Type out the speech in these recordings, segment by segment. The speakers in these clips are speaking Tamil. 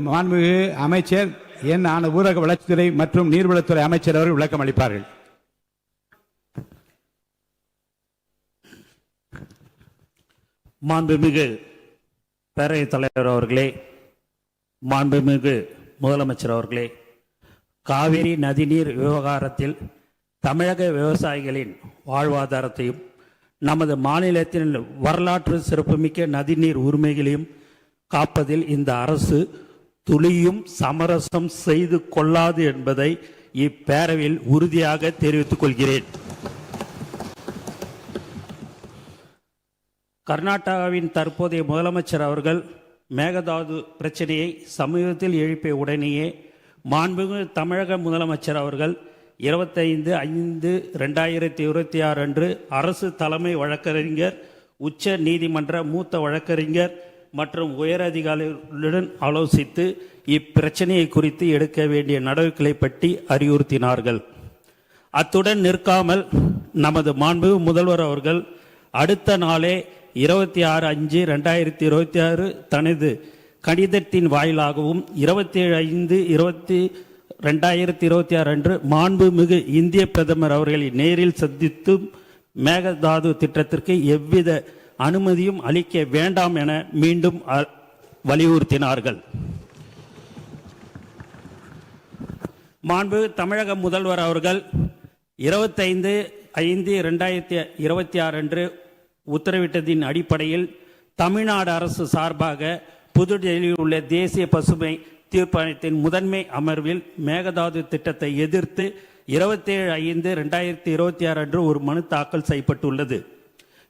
மாண்புமிகு அமைச்சர் ஆன ஊரக வளர்ச்சித்துறை மற்றும் நீர்வளத்துறை அமைச்சர் அவர்கள் விளக்கம் அளிப்பார்கள். மாண்புமிகு பேரவைத் தலைவர் அவர்களே, மாண்புமிகு முதலமைச்சர் அவர்களே, காவிரி நதிநீர் விவகாரத்தில் தமிழக விவசாயிகளின் வாழ்வாதாரத்தையும் நமது மாநிலத்தின் வரலாற்று சிறப்புமிக்க நதிநீர் உரிமைகளையும் காப்பதில் இந்த அரசு துளியும் சமரசம் செய்து கொள்ளாது என்பதை இப்பேரவையில் உறுதியாக தெரிவித்துக் கொள்கிறேன். கர்நாடகாவின் தற்போதைய முதலமைச்சர் அவர்கள் மேகதாது பிரச்சனையை சமீபத்தில் எழுப்பிய உடனேயே மாண்புமிகு தமிழக முதலமைச்சர் அவர்கள் 25/5/2026 அன்று அரசு தலைமை வழக்கறிஞர், உச்ச நீதிமன்ற மூத்த வழக்கறிஞர் மற்றும் உயரதிகாரிகளுடன் ஆலோசித்து இப்பிரச்சனையை குறித்து எடுக்க வேண்டிய நடவடிக்கைகளை பற்றி அறிவுறுத்தினார்கள். அத்துடன் நிற்காமல் நமது மாண்புமிகு முதல்வர் அவர்கள் அடுத்த நாளே 26/5/2026 தனது கடிதத்தின் வாயிலாகவும் 27/5/2026 அன்று மாண்புமிகு இந்திய பிரதமர் அவர்களை நேரில் சந்தித்து மேகதாது திட்டத்திற்கு எவ்வித அனுமதியும் அளிக்க வேண்டாம் என மீண்டும் வலியுறுத்தினார்கள். மாண்புமிகு தமிழக முதல்வர் அவர்கள் 25/5/2026 அன்று உத்தரவிட்டதின் அடிப்படையில் தமிழ்நாடு அரசு சார்பாக புதுடெல்லியில் உள்ள தேசிய பசுமை தீர்ப்பாயத்தின் முதன்மை அமர்வில் மேகதாது திட்டத்தை எதிர்த்து 27/5/2026 அன்று ஒரு மனு தாக்கல் செய்யப்பட்டுள்ளது.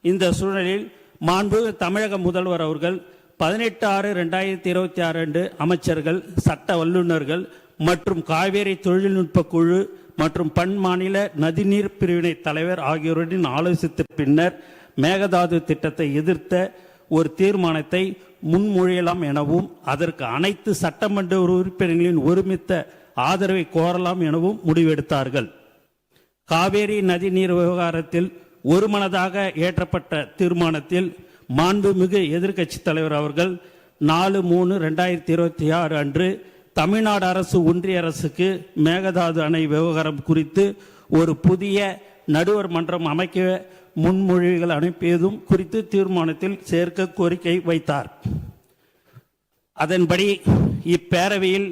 இந்த சூழலில் மாண்புமிகு தமிழக முதல்வர் அவர்கள் 18/6/2026 அன்று அமைச்சர்கள், சட்ட வல்லுநர்கள் மற்றும் காவேரி தொழில்நுட்ப குழு மற்றும் பன்மாநில நதிநீர் பிரிவினை தலைவர் ஆகியோருடன் ஆலோசித்த பின்னர் மேகதாது திட்டத்தை எதிர்த்த ஒரு தீர்மானத்தை முன்மொழியலாம் எனவும் அதற்கு அனைத்து சட்டமன்ற உறுப்பினர்களின் ஒருமித்த ஆதரவை கோரலாம் எனவும் முடிவெடுத்தார்கள். காவேரி நதிநீர் விவகாரத்தில் ஒருமனதாக ஏற்றப்பட்ட தீர்மானத்தில் மாண்புமிகு எதிர்க்கட்சி தலைவர் அவர்கள் 4/3/2026 அன்று தமிழ்நாடு அரசு ஒன்றிய அரசுக்கு மேகதாது அணை விவகாரம் குறித்து ஒரு புதிய நடுவர் மன்றம் அமைக்க முன்மொழிவுகள் அனுப்பியதும் குறித்து தீர்மானத்தில் சேர்க்க கோரிக்கை வைத்தார். அதன்படி இப்பேரவையில்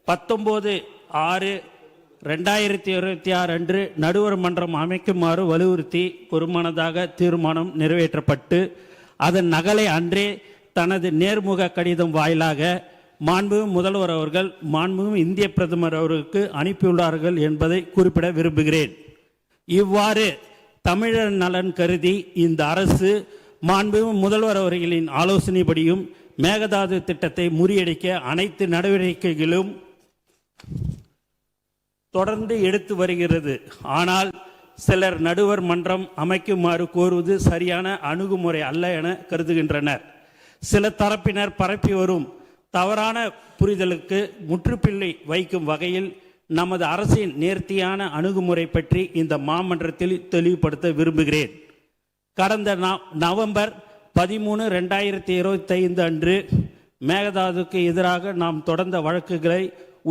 19/6/2026 அன்று நடுவர் மன்றம் அமைக்குமாறு வலியுறுத்தி ஒருமனதாக தீர்மானம் நிறைவேற்றப்பட்டு அதன் நகலை அன்றே தனது நேர்முக கடிதம் வாயிலாக மாண்புமிகு முதல்வர் அவர்கள் மாண்புமிகு இந்திய பிரதமர் அவர்களுக்கு அனுப்பியுள்ளார்கள் என்பதை குறிப்பிட விரும்புகிறேன். இவ்வாறு தமிழர் நலன் கருதி இந்த அரசு மாண்புமிகு முதல்வர் அவர்களின் ஆலோசனைப்படியும் மேகதாது திட்டத்தை முறியடிக்க அனைத்து நடவடிக்கைகளும் தொடர்ந்து எடுத்து வருகிறது. ஆனால் சிலர் நடுவர் மன்றம் அமைக்குமாறு கோருவது சரியான அணுகுமுறை அல்ல என கருதுகின்றனர். சில தரப்பினர் பரப்பி வரும் தவறான புரிதலுக்கு முற்றுப்புள்ளி வைக்கும் வகையில் நமது அரசின் நேர்த்தியான அணுகுமுறை பற்றி இந்த மாமன்றத்தில் தெளிவுபடுத்த விரும்புகிறேன். கடந்த நவம்பர் 13/2025 அன்று மேகதாதுக்கு எதிராக நாம் தொடர்ந்த வழக்குகளை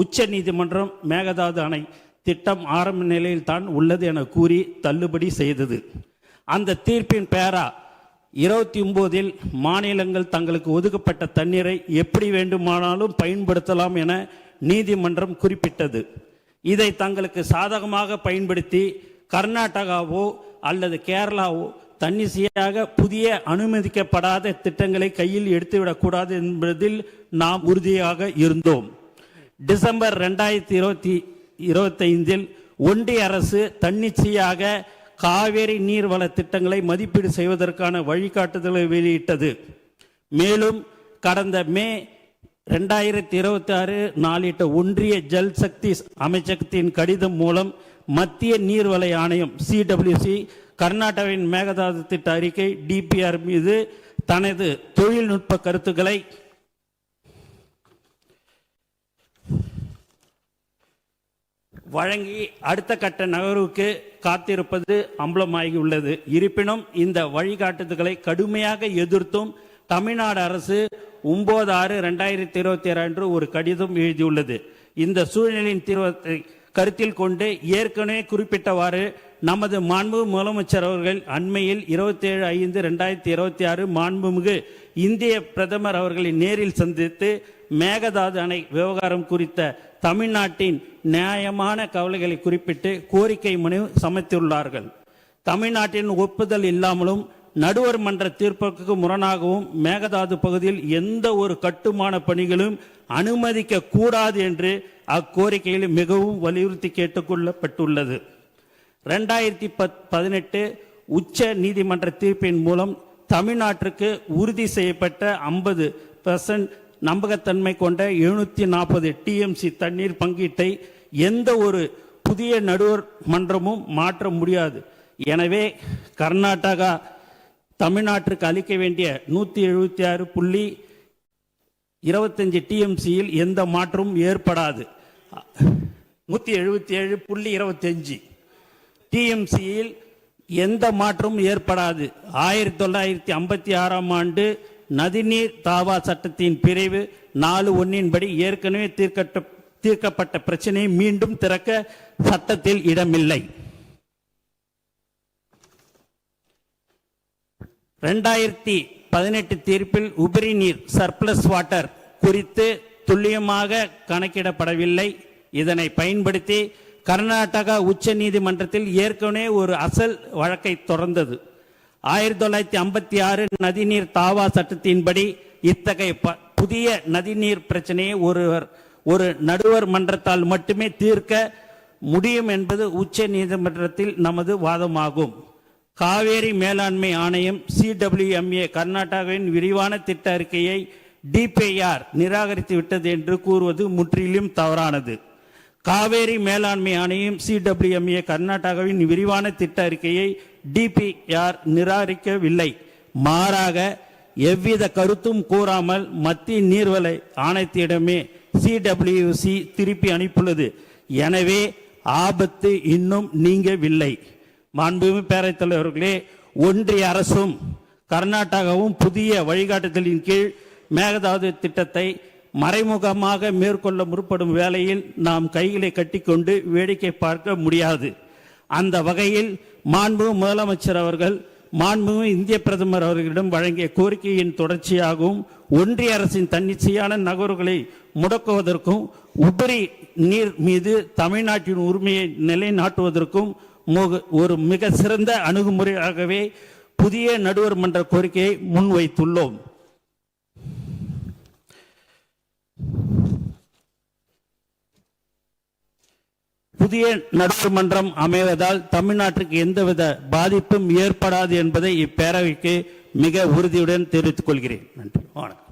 உச்ச நீதிமன்றம் மேகதாது அணை திட்டம் ஆரம்ப நிலையில் தான் உள்ளது என கூறி தள்ளுபடி செய்தது. அந்த தீர்ப்பின் பேரா 29 மாநிலங்கள் தங்களுக்கு ஒதுக்கப்பட்ட தண்ணீரை எப்படி வேண்டுமானாலும் பயன்படுத்தலாம் என நீதிமன்றம் குறிப்பிட்டது. இதை தங்களுக்கு சாதகமாக பயன்படுத்தி கர்நாடகாவோ அல்லது கேரளாவோ தன்னிச்சையாக புதிய அனுமதிக்கப்படாத திட்டங்களை கையில் எடுத்துவிடக்கூடாது என்பதில் நாம் உறுதியாக இருந்தோம். டிசம்பர் 2025 ஒன்றிய அரசு தன்னிச்சையாக காவேரி நீர்வள திட்டங்களை மதிப்பீடு செய்வதற்கான வழிகாட்டுதலை வெளியிட்டது. மேலும் கடந்த மே 2026 நாளிட்ட ஒன்றிய ஜல் சக்தி அமைச்சகத்தின் கடிதம் மூலம் மத்திய நீர்வள ஆணையம் CWC கர்நாடகாவின் மேகதாது திட்ட அறிக்கை DPR மீது தனது தொழில்நுட்ப கருத்துக்களை வழங்கி அடுத்த கட்ட நகர்வுக்கு காத்திருப்பது அம்பலமாகி உள்ளது. இருப்பினும் இந்த வழிகாட்டுதல்களை கடுமையாக எதிர்த்தும் தமிழ்நாடு அரசு 9/6/2022 அன்று ஒரு கடிதம் எழுதியுள்ளது. இந்த சூழ்நிலையின் தீர்வை கருத்தில் கொண்டு ஏற்கனவே குறிப்பிட்டவாறு நமது மாண்புமிகு முதலமைச்சர் அவர்கள் அண்மையில் 27/5/2026 மாண்புமிகு இந்திய பிரதமர் அவர்களை நேரில் சந்தித்து மேகதாது அணை விவகாரம் குறித்த தமிழ்நாட்டின் நியாயமான கவலைகளை குறிப்பிட்டு கோரிக்கை மனு சமர்ப்பித்துள்ளார்கள். தமிழ்நாட்டின் ஒப்புதல் இல்லாமலும் நடுவர் மன்ற தீர்ப்புக்கு முரணாகவும் மேகதாது பகுதியில் எந்த ஒரு கட்டுமான பணிகளும் அனுமதிக்க கூடாது என்று அக்கோரிக்கையில் மிகவும் வலியுறுத்தி கேட்டுக்கொள்ளப்பட்டுள்ளது. 2018 உச்ச நீதிமன்ற தீர்ப்பின் மூலம் தமிழ்நாட்டிற்கு உறுதி செய்யப்பட்ட 50% நம்பகத்தன்மை கொண்ட 740 டிஎம்சி தண்ணீர் பங்கீட்டை எந்த ஒரு புதிய நடுவர் மன்றமும் மாற்ற முடியாது. எனவே கர்நாடகா தமிழ்நாட்டிற்கு அளிக்க வேண்டிய 176.25 டிஎம்சியில் எந்த மாற்றமும் ஏற்படாது. 177.25 டிஎம்சியில் எந்த மாற்றமும் ஏற்படாது. 1956ஆம் ஆண்டு நதிநீர் தாவா சட்டத்தின் பிரிவு 4(1) படி ஏற்கனவே தீர்க்கப்பட்ட பிரச்சனையை மீண்டும் திறக்க சட்டத்தில் இடமில்லை. 2018 தீர்ப்பில் உபரி நீர் சர்ப்ளஸ் வாட்டர் குறித்து துல்லியமாக கணக்கிடப்படவில்லை. இதனை பயன்படுத்தி கர்நாடகா உச்ச நீதிமன்றத்தில் ஏற்கனவே ஒரு அசல் வழக்கை தொடர்ந்தது. 1956 நதிநீர் தாவா சட்டத்தின்படி இத்தகைய புதிய நதிநீர் பிரச்சனையை ஒரு நடுவர் மன்றத்தால் மட்டுமே தீர்க்க முடியும் என்பது உச்ச நீதிமன்றத்தில் நமது வாதமாகும். காவேரி மேலாண்மை ஆணையம் CWMA கர்நாடகாவின் விரிவான திட்ட அறிக்கையை DPR நிராகரித்து விட்டது என்று கூறுவது முற்றிலும் தவறானது. காவேரி மேலாண்மை ஆணையம் CWMA கர்நாடகாவின் விரிவான திட்ட அறிக்கையை DPR நிராகரிக்கவில்லை. மாறாக எவ்வித கருத்தும் கூறாமல் மத்திய நீர்வள ஆணையத்திடமே CWC திருப்பி அனுப்பியுள்ளது. எனவே ஆபத்து இன்னும் நீங்கவில்லை. மாண்புமிகு பேரவைத் தலைவர்களே, ஒன்றிய அரசும் கர்நாடகாவும் புதிய வழிகாட்டுதலின் கீழ் மேகதாது திட்டத்தை மறைமுகமாக மேற்கொள்ள முற்படும் வேளையில் நாம் கைகளை கட்டிக்கொண்டு வேடிக்கை பார்க்க முடியாது. அந்த வகையில் மாண்புமிகு முதலமைச்சர் அவர்கள் மாண்புமிகு இந்திய பிரதமர் அவர்களிடம் வழங்கிய கோரிக்கையின் தொடர்ச்சியாகவும் ஒன்றிய அரசின் தன்னிச்சையான நகர்வுகளை முடக்குவதற்கும் உபரி நீர் மீது தமிழ்நாட்டின் உரிமையை நிலைநாட்டுவதற்கும் ஒரு மிக சிறந்த அணுகுமுறையாகவே புதிய நடுவர் மன்ற கோரிக்கையை முன்வைத்துள்ளோம். புதிய நடுவர் மன்றம் அமைவதால் தமிழ்நாட்டிற்கு எந்தவித பாதிப்பும் ஏற்படாது என்பதை இப்பேரவைக்கு மிக உறுதியுடன் தெரிவித்துக் கொள்கிறேன். நன்றி, வணக்கம்.